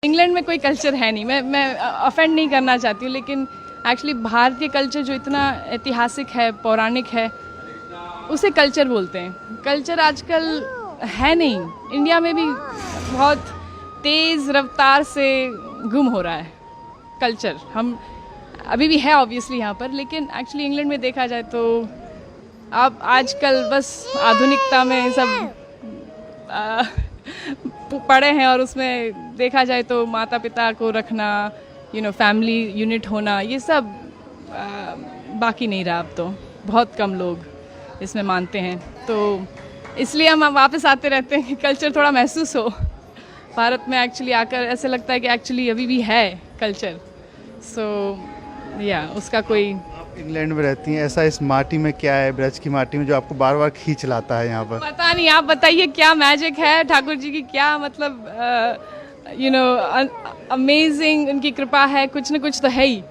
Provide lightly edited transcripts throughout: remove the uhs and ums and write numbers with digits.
England में कोई culture है नहीं। मैं ऑफेंड नहीं करना चाहती हूँ, लेकिन एक्चुअली भारतीय कल्चर जो इतना ऐतिहासिक है, पौराणिक है, उसे कल्चर बोलते हैं। कल्चर आजकल है नहीं। इंडिया में भी बहुत तेज़ रफ्तार से गुम हो रहा है कल्चर। हम अभी भी है ऑब्वियसली यहाँ पर, लेकिन एक्चुअली इंग्लैंड में देखा जाए तो अब आजकल बस आधुनिकता में सब पड़े हैं, और उसमें देखा जाए तो माता पिता को रखना, फैमिली यूनिट होना, ये सब बाकी नहीं रहा। अब तो बहुत कम लोग इसमें मानते हैं, तो इसलिए हम वापस आते रहते हैं कि कल्चर थोड़ा महसूस हो। भारत में एक्चुअली आकर ऐसे लगता है कि एक्चुअली अभी भी है कल्चर। उसका कोई। आप इंग्लैंड में रहती हैं, ऐसा इस माटी में क्या है, ब्रज की माटी में, जो आपको बार बार खींच लाता है यहाँ पर? पता नहीं, आप बताइए क्या मैजिक है ठाकुर जी की, क्या मतलब अमेजिंग उनकी कृपा है, कुछ न कुछ तो है ही।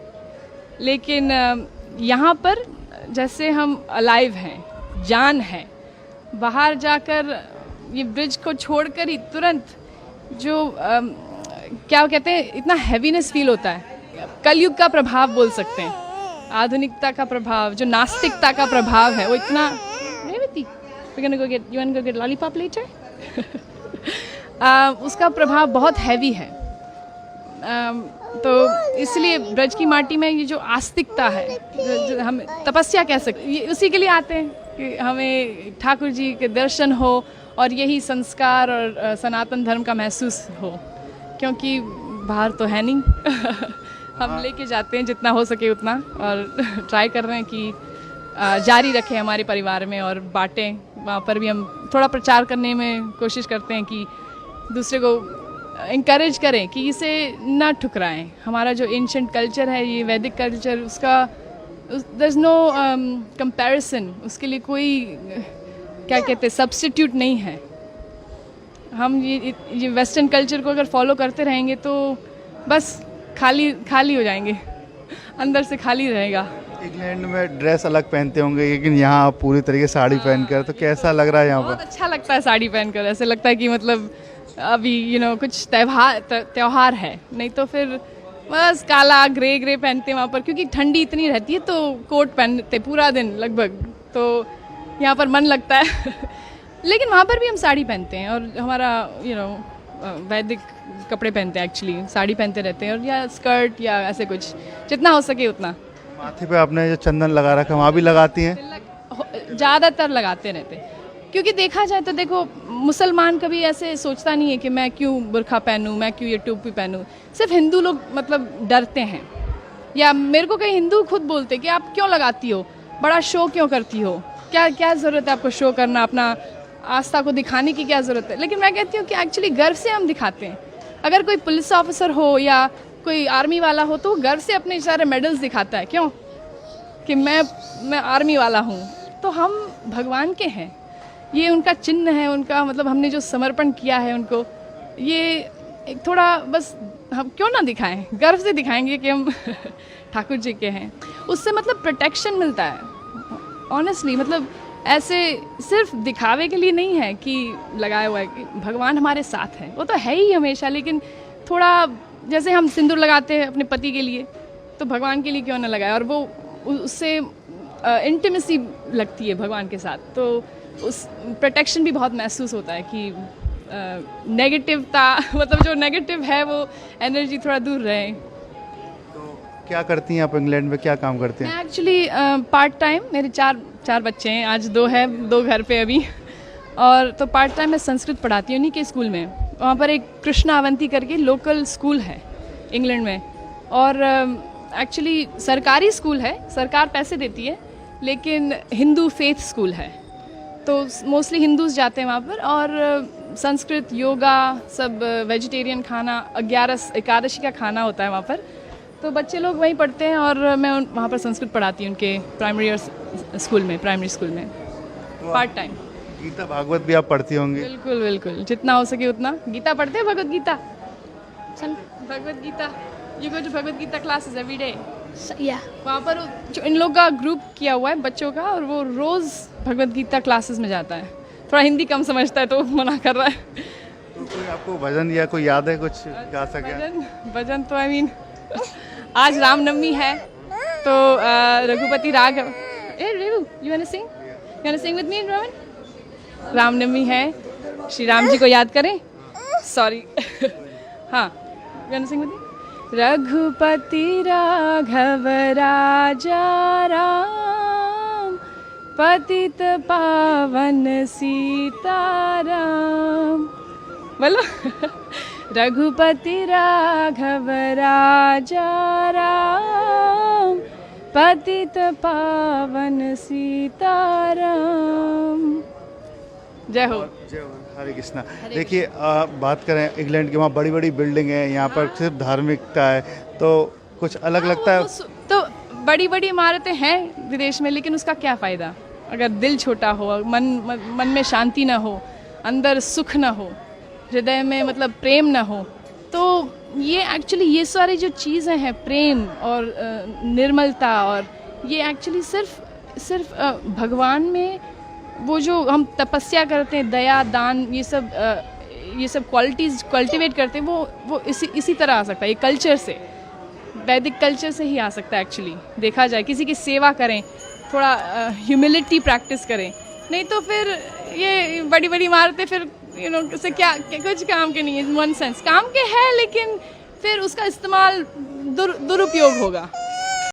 लेकिन यहाँ पर जैसे हम अलाइव हैं, जान है। बाहर जाकर ये ब्रिज को छोड़कर ही तुरंत जो क्या कहते हैं, इतना हैवीनेस फील होता है। कलयुग का प्रभाव बोल सकते हैं, आधुनिकता का प्रभाव, जो नास्तिकता का प्रभाव है, वो इतना। लॉलीपॉप लेटर उसका प्रभाव बहुत हैवी है। तो इसलिए ब्रज की माटी में ये जो आस्तिकता है, जो हम तपस्या कह सकते, ये उसी के लिए आते हैं कि हमें ठाकुर जी के दर्शन हो और यही संस्कार और सनातन धर्म का महसूस हो, क्योंकि बाहर तो है नहीं। हम लेके जाते हैं जितना हो सके उतना, और ट्राई कर रहे हैं कि जारी रखें हमारे परिवार में और बांटें। वहाँ पर भी हम थोड़ा प्रचार करने में कोशिश करते हैं कि दूसरे को इंकरेज करें कि इसे ना ठुकराएं। हमारा जो एंशिएंट कल्चर है, ये वैदिक कल्चर, उसका देयर इज़ नो कंपैरिजन, उसके लिए कोई क्या कहते हैं सब्स्टिट्यूट नहीं है। हम ये वेस्टर्न कल्चर को अगर फॉलो करते रहेंगे तो बस खाली हो जाएंगे, अंदर से खाली रहेगा। इंग्लैंड में ड्रेस अलग पहनते होंगे, लेकिन यहाँ आप पूरी तरीके से साड़ी पहनकर, तो कैसा लग रहा है यहाँ पर? बहुत अच्छा लगता है साड़ी पहनकर। ऐसे लगता है कि मतलब अभी कुछ त्योहार है, नहीं तो फिर बस काला ग्रे पहनते हैं वहाँ पर, क्योंकि ठंडी इतनी रहती है तो कोट पहनते पूरा दिन लगभग, तो यहाँ पर मन लगता है। लेकिन वहाँ पर भी हम साड़ी पहनते हैं, और हमारा वैदिक कपड़े पहनते हैं, एक्चुअली साड़ी पहनते रहते हैं, और या स्कर्ट या ऐसे कुछ, जितना हो सके उतना। माथे पे आपने जो चंदन लगा रखा है, वहाँ भी लगाती हैं? ज़्यादातर लगाते रहते हैं, क्योंकि देखा जाए तो देखो, मुसलमान कभी ऐसे सोचता नहीं है कि मैं क्यों बुर्खा पहनूं, मैं क्यों ये टोपी पहनूं। सिर्फ हिंदू लोग मतलब डरते हैं, या मेरे को कई हिंदू खुद बोलते कि आप क्यों लगाती हो, बड़ा शो क्यों करती हो, क्या ज़रूरत है आपको शो करना, अपना आस्था को दिखाने की क्या ज़रूरत है। लेकिन मैं कहती हूँ कि एक्चुअली गर्व से हम दिखाते हैं। अगर कोई पुलिस ऑफिसर हो या कोई आर्मी वाला हो, तो वो गर्व से अपने सारे मेडल्स दिखाता है, क्यों, कि मैं आर्मी वाला हूँ। तो हम भगवान के हैं, ये उनका चिन्ह है, उनका मतलब हमने जो समर्पण किया है उनको, ये एक थोड़ा बस हम क्यों ना दिखाएं, गर्व से दिखाएंगे कि हम ठाकुर जी के हैं। उससे मतलब प्रोटेक्शन मिलता है ऑनेस्टली। मतलब ऐसे सिर्फ दिखावे के लिए नहीं है कि लगाया हुआ है, कि भगवान हमारे साथ है, वो तो है ही हमेशा। लेकिन थोड़ा जैसे हम सिंदूर लगाते हैं अपने पति के लिए, तो भगवान के लिए क्यों ना लगाए, और वो उससे इंटीमेसी लगती है भगवान के साथ, तो उस प्रोटेक्शन भी बहुत महसूस होता है कि नेगेटिवता मतलब जो नेगेटिव है वो एनर्जी थोड़ा दूर रहे। तो क्या करती हैं आप इंग्लैंड में, क्या काम करते हैं? मैं एक्चुअली पार्ट टाइम, मेरे चार बच्चे हैं, आज दो घर पे अभी, और तो पार्ट टाइम मैं संस्कृत पढ़ाती हूँ उन्हीं के स्कूल में। वहाँ पर एक कृष्णा अवंती करके लोकल स्कूल है इंग्लैंड में, और एक्चुअली सरकारी स्कूल है, सरकार पैसे देती है, लेकिन हिंदू फेथ स्कूल है, तो मोस्टली हिंदूज जाते हैं वहाँ पर। और संस्कृत, योगा, सब वेजिटेरियन खाना, 11 एकादशी का खाना होता है वहाँ पर, तो बच्चे लोग वहीं पढ़ते हैं, और मैं वहाँ पर संस्कृत पढ़ाती हूँ उनके प्राइमरी स्कूल में पार्ट टाइम। गीता भागवत भी आप पढ़ती होंगी? बिल्कुल, जितना हो सके उतना। गीता पढ़ते हैं, Bhagwat Gita, Bhagwat Gita, you go to Bhagwat Gita classes every day? वहाँ पर जो इन लोग का ग्रुप किया हुआ है बच्चों का, और वो रोज़ भगवत गीता क्लासेस में जाता है। थोड़ा हिंदी कम समझता है तो मना कर रहा है। तो कोई आपको भजन या कोई याद है कुछ गा सके? भजन भजन तो आई मीन आज रामनवमी है तो रघुपति राघव रेवू you want to sing with me Rohan? Ramnavami है, श्री राम जी को याद करें. सॉरी हाँ you want to sing with me? Raghupati Raghav Raja Ram पतित पावन सीताराम. बोलो रघुपति राघव राजा राम पतित पावन सीताराम. जय हो. जय हो, हरे कृष्णा. देखिए बात करें इंग्लैंड की, वहाँ बड़ी बड़ी बिल्डिंग है, यहाँ पर सिर्फ धार्मिकता है, तो कुछ अलग लगता है. तो बड़ी बड़ी इमारतें हैं विदेश में, लेकिन उसका क्या फ़ायदा अगर दिल छोटा हो, मन में शांति ना हो, अंदर सुख ना हो, हृदय में मतलब प्रेम ना हो. तो ये एक्चुअली ये सारी जो चीज़ें हैं, प्रेम और निर्मलता, और ये एक्चुअली सिर्फ भगवान में वो जो हम तपस्या करते हैं, दया दान, ये सब क्वालिटीज़ कल्टिवेट करते हैं, वो इसी तरह आ सकता है. ये कल्चर से, वैदिक कल्चर से ही आ सकता है एक्चुअली. देखा जाए किसी की सेवा करें, थोड़ा ह्यूमिलिटी प्रैक्टिस करें, नहीं तो फिर ये बड़ी बड़ी इमारतें फिर उससे क्या कुछ काम के नहीं है. वन सेंस काम के है, लेकिन फिर उसका इस्तेमाल दुरुपयोग होगा.